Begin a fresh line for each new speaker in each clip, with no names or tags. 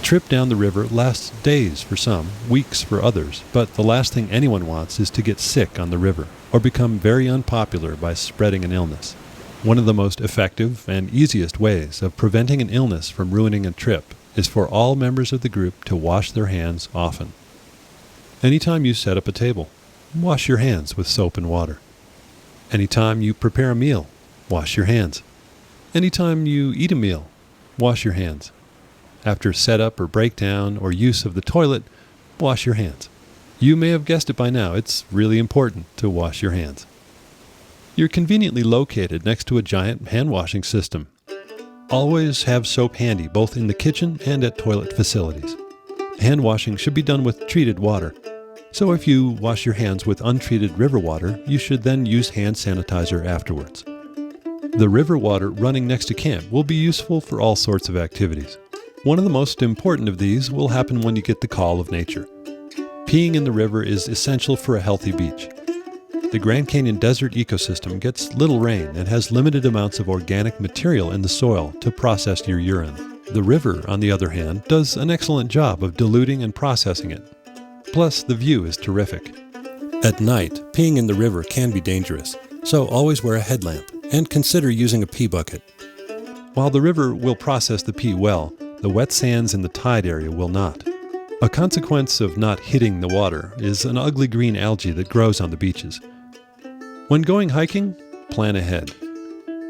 trip down the river lasts days for some, weeks for others, but the last thing anyone wants is to get sick on the river or become very unpopular by spreading an illness. One of the most effective and easiest ways of preventing an illness from ruining a trip is for all members of the group to wash their hands often. Anytime you set up a table, wash your hands with soap and water. Anytime you prepare a meal, wash your hands. Anytime you eat a meal, wash your hands. After setup or breakdown or use of the toilet, wash your hands. You may have guessed it by now, it's really important to wash your hands. You're conveniently located next to a giant hand-washing system. Always have soap handy both in the kitchen and at toilet facilities. Hand washing should be done with treated water. So if you wash your hands with untreated river water, you should then use hand sanitizer afterwards. The river water running next to camp will be useful for all sorts of activities. One of the most important of these will happen when you get the call of nature. Peeing in the river is essential for a healthy beach. The Grand Canyon desert ecosystem gets little rain and has limited amounts of organic material in the soil to process your urine. The river, on the other hand, does an excellent job of diluting and processing it. Plus, the view is terrific. At night, peeing in the river can be dangerous, so always wear a headlamp and consider using a pee bucket. While the river will process the pee well, the wet sands in the tide area will not. A consequence of not hitting the water is an ugly green algae that grows on the beaches. When going hiking, plan ahead.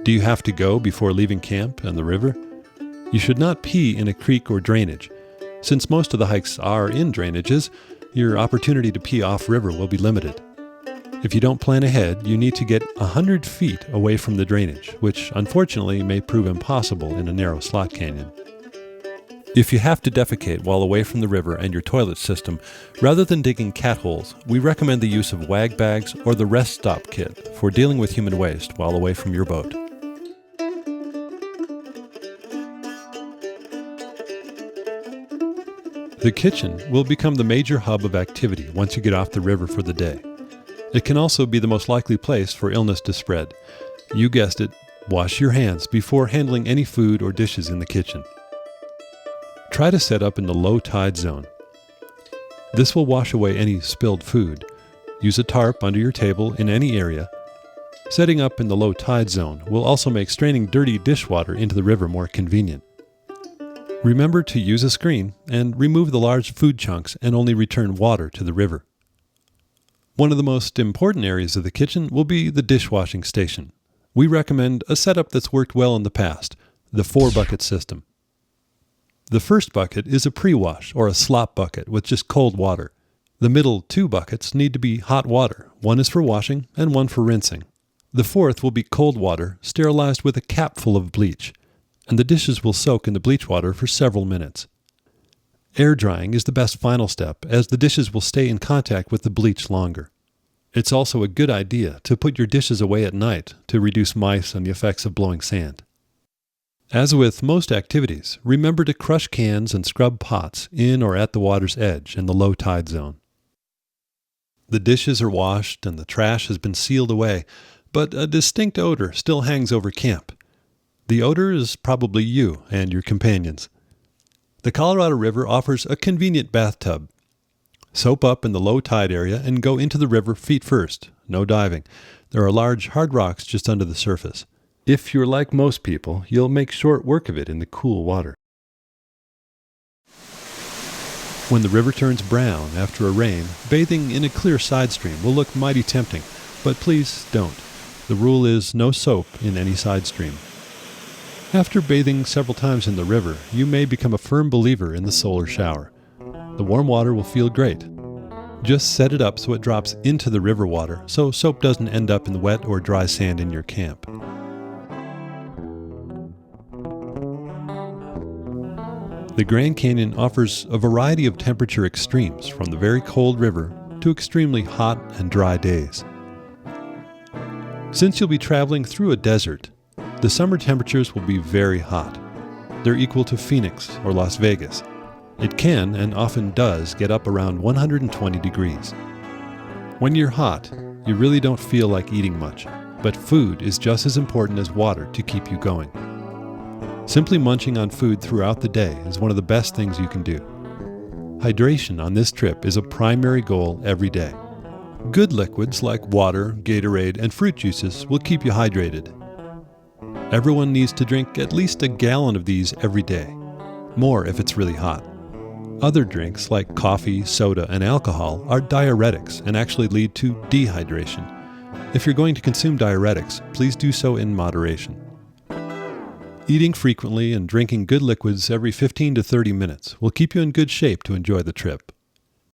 Do you have to go before leaving camp and the river? You should not pee in a creek or drainage. Since most of the hikes are in drainages, your opportunity to pee off-river will be limited. If you don't plan ahead, you need to get 100 feet away from the drainage, which unfortunately may prove impossible in a narrow slot canyon. If you have to defecate while away from the river and your toilet system, rather than digging cat holes, we recommend the use of wag bags or the Rest Stop kit for dealing with human waste while away from your boat. The kitchen will become the major hub of activity once you get off the river for the day. It can also be the most likely place for illness to spread. You guessed it, wash your hands before handling any food or dishes in the kitchen. Try to set up in the low tide zone. This will wash away any spilled food. Use a tarp under your table in any area. Setting up in the low tide zone will also make straining dirty dishwater into the river more convenient. Remember to use a screen and remove the large food chunks and only return water to the river. One of the most important areas of the kitchen will be the dishwashing station. We recommend a setup that's worked well in the past, the 4-bucket system. The first bucket is a pre-wash or a slop bucket with just cold water. The middle 2 buckets need to be hot water. One is for washing and one for rinsing. The fourth will be cold water sterilized with a cap full of bleach, and the dishes will soak in the bleach water for several minutes. Air drying is the best final step, as the dishes will stay in contact with the bleach longer. It's also a good idea to put your dishes away at night to reduce mice and the effects of blowing sand. As with most activities, remember to crush cans and scrub pots in or at the water's edge in the low tide zone. The dishes are washed and the trash has been sealed away, but a distinct odor still hangs over camp. The odor is probably you and your companions. The Colorado River offers a convenient bathtub. Soap up in the low tide area and go into the river feet first. No diving. There are large hard rocks just under the surface. If you're like most people, you'll make short work of it in the cool water. When the river turns brown after a rain, bathing in a clear side stream will look mighty tempting, but please don't. The rule is no soap in any side stream. After bathing several times in the river, you may become a firm believer in the solar shower. The warm water will feel great. Just set it up so it drops into the river water, so soap doesn't end up in the wet or dry sand in your camp. The Grand Canyon offers a variety of temperature extremes, from the very cold river to extremely hot and dry days. Since you'll be traveling through a desert, the summer temperatures will be very hot. They're equal to Phoenix or Las Vegas. It can, and often does, get up around 120 degrees. When you're hot, you really don't feel like eating much, but food is just as important as water to keep you going. Simply munching on food throughout the day is one of the best things you can do. Hydration on this trip is a primary goal every day. Good liquids like water, Gatorade, and fruit juices will keep you hydrated. Everyone needs to drink at least a gallon of these every day, more if it's really hot. Other drinks like coffee, soda, and alcohol are diuretics and actually lead to dehydration. If you're going to consume diuretics, please do so in moderation. Eating frequently and drinking good liquids every 15 to 30 minutes will keep you in good shape to enjoy the trip.